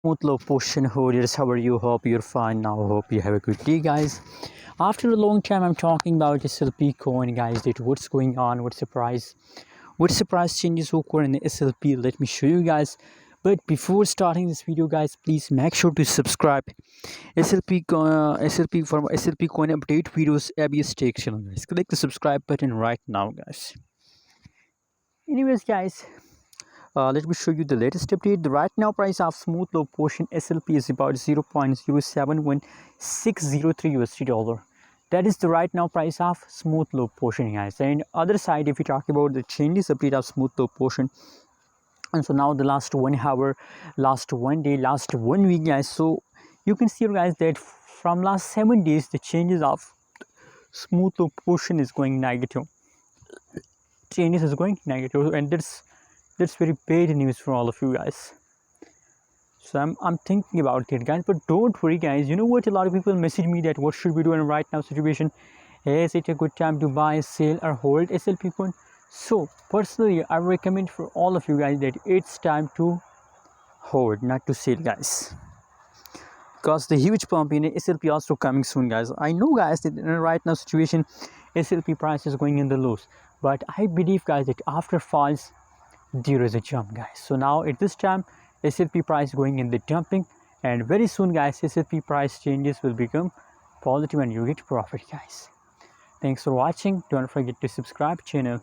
Smooth low portion holders, how are you? Hope you're fine now. Hope you have a good day, guys. After a long time, I'm talking about SLP coin, guys. That what's going on? What's the price changes occur in the SLP? Let me show you guys. But before starting this video, guys, please make sure to subscribe. SLP for SLP coin update videos every stake channel, guys. Click the subscribe button right now, guys. Anyways, guys. Let me show you the latest update. The right now price of smooth low portion SLP is about 0.071603 USD dollar. That is the right now price of smooth low portion, guys. And other side, if we talk about the changes update of smooth low portion, and so now the last 1 hour, last 1 day, last 1 week, guys. So you can see, guys, that from last 7 days, the changes of smooth low portion is going negative. Changes is going negative, and that's very bad news for all of you guys. So I'm thinking about it, guys, but don't worry, guys. You know what, a lot of people message me that what should we do in right now situation, is it a good time to buy, sell or hold SLP coin? So personally, I recommend for all of you guys that it's time to hold, not to sell, guys, because the huge pump in SLP also coming soon, guys. I know, guys, that in right now situation SLP price is going in the lows, but I believe, guys, that after falls there is a jump, guys. So now at this time SLP price going in the dumping, and very soon, guys, SLP price changes will become positive and you get profit, guys. Thanks for watching. Don't forget to subscribe channel.